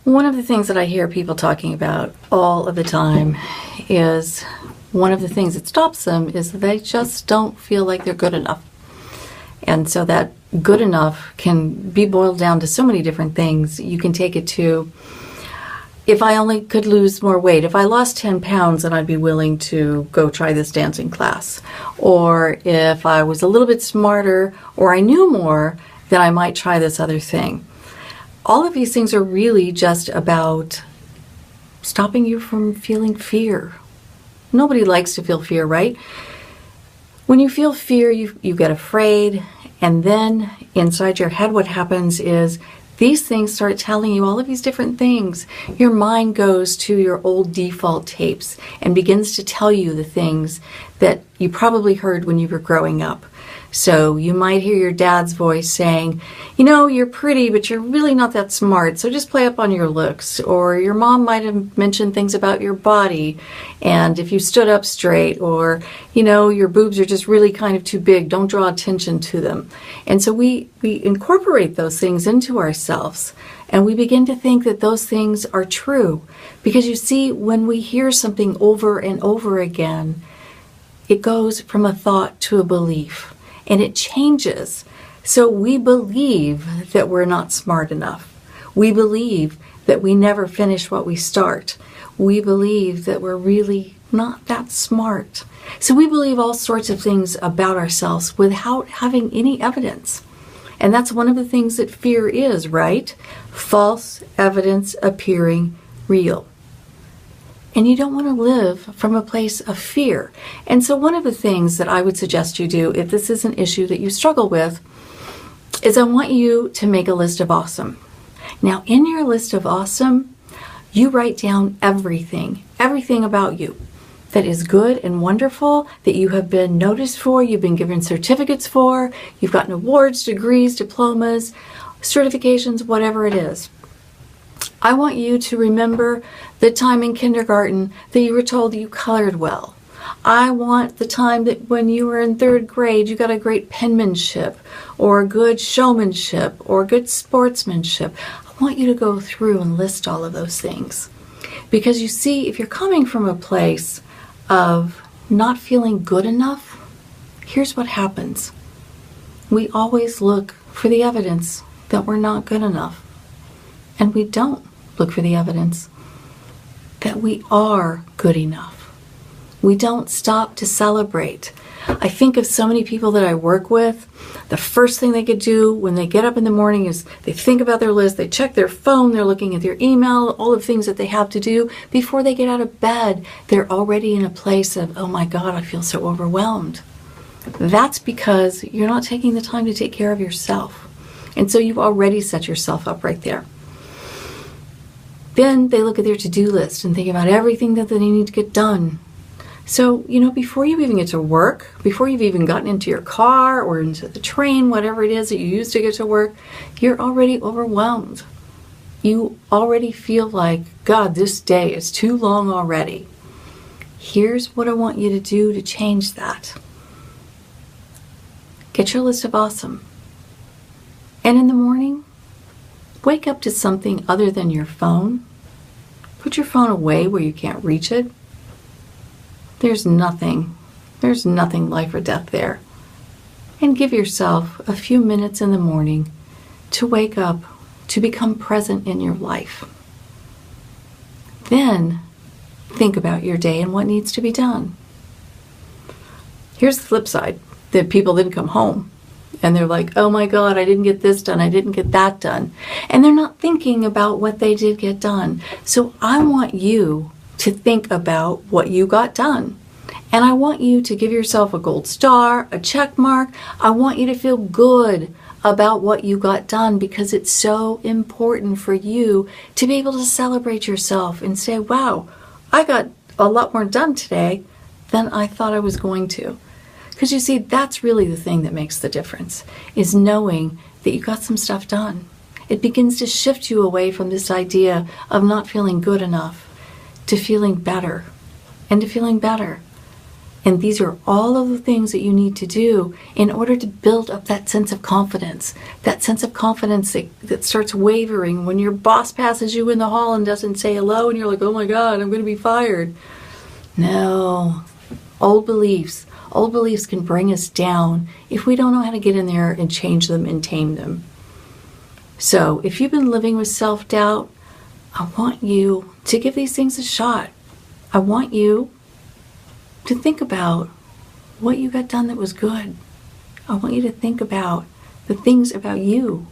One of the things that I hear people talking about all of the time is one of the things that stops them is that they just don't feel like they're good enough. And so that good enough can be boiled down to so many different things. You can take it to, if I only could lose more weight, if I lost 10 pounds, then I'd be willing to go try this dancing class. Or if I was a little bit smarter or I knew more, then I might try this other thing. All of these things are really just about stopping you from feeling fear. Nobody likes to feel fear, right? When you feel fear, you get afraid, and then inside your head what happens is these things start telling you all of these different things. Your mind goes to your old default tapes and begins to tell you the things that you probably heard when you were growing up. So you might hear your dad's voice saying, you know, you're pretty, but you're really not that smart, so just play up on your looks. Or your mom might have mentioned things about your body, and if you stood up straight, or, you know, your boobs are just really kind of too big, don't draw attention to them. And so we incorporate those things into ourselves, and we begin to think that those things are true. Because you see, when we hear something over and over again, it goes from a thought to a belief. And it changes. So we believe that we're not smart enough. We believe that we never finish what we start. We believe that we're really not that smart. So we believe all sorts of things about ourselves without having any evidence. And that's one of the things that fear is, right? False evidence appearing real. And you don't want to live from a place of fear. And so one of the things that I would suggest you do, if this is an issue that you struggle with, is I want you to make a list of awesome. Now, in your list of awesome, you write down everything about you that is good and wonderful, that you have been noticed for, you've been given certificates for, you've gotten awards, degrees, diplomas, certifications, whatever it is. I want you to remember the time in kindergarten that you were told you colored well. I want the time that when you were in 3rd grade, you got a great penmanship or good showmanship or good sportsmanship. I want you to go through and list all of those things. Because you see, if you're coming from a place of not feeling good enough, here's what happens. We always look for the evidence that we're not good enough. And we don't look for the evidence that we are good enough. We don't stop to celebrate. I think of so many people that I work with, the first thing they could do when they get up in the morning is they think about their list, they check their phone, they're looking at their email, all the things that they have to do. Before they get out of bed, they're already in a place of, oh my God, I feel so overwhelmed. That's because you're not taking the time to take care of yourself. And so you've already set yourself up right there. Then they look at their to-do list and think about everything that they need to get done. So, you know, before you even get to work, before you've even gotten into your car or into the train, whatever it is that you use to get to work, you're already overwhelmed. You already feel like, God, this day is too long already. Here's what I want you to do to change that. Get your list of awesome. And in the morning, wake up to something other than your phone. Put your phone away where you can't reach it. There's nothing life or death there. And give yourself a few minutes in the morning to wake up, to become present in your life. Then think about your day and what needs to be done. Here's the flip side, that people didn't come home. And they're like, oh my God, I didn't get this done, I didn't get that done. And they're not thinking about what they did get done. So I want you to think about what you got done. And I want you to give yourself a gold star, a check mark. I want you to feel good about what you got done, because it's so important for you to be able to celebrate yourself and say, wow, I got a lot more done today than I thought I was going to. Because you see, that's really the thing that makes the difference, is knowing that you got some stuff done. It begins to shift you away from this idea of not feeling good enough to feeling better and to feeling better. And these are all of the things that you need to do in order to build up that sense of confidence that starts wavering when your boss passes you in the hall and doesn't say hello and you're like, oh my God, I'm going to be fired. No, old beliefs can bring us down if we don't know how to get in there and change them and tame them. So if you've been living with self-doubt, I want you to give these things a shot. I want you to think about what you got done that was good. I want you to think about the things about you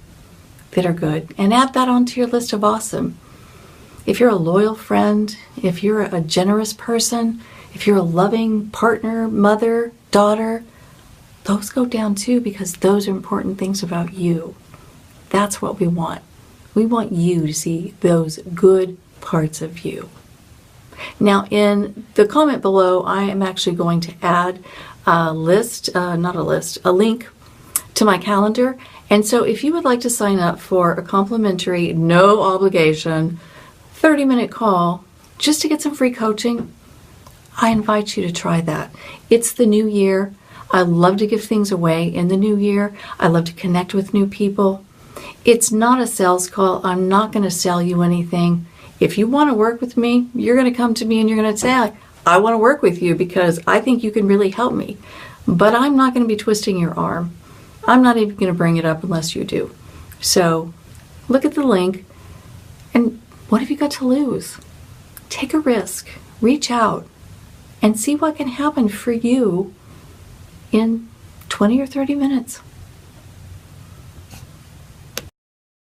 that are good and add that onto your list of awesome. If you're a loyal friend, if you're a generous person, if you're a loving partner, mother, daughter, those go down too, because those are important things about you. That's what we want. We want you to see those good parts of you. Now, in the comment below, I am actually going to add a link to my calendar. And so if you would like to sign up for a complimentary, no obligation, 30-minute call just to get some free coaching, I invite you to try that. It's the new year. I love to give things away in the new year. I love to connect with new people. It's not a sales call. I'm not going to sell you anything. If you want to work with me, you're going to come to me and you're going to say, I want to work with you because I think you can really help me. But I'm not going to be twisting your arm. I'm not even going to bring it up unless you do. So look at the link, and what have you got to lose? Take a risk. Reach out and see what can happen for you in 20 or 30 minutes.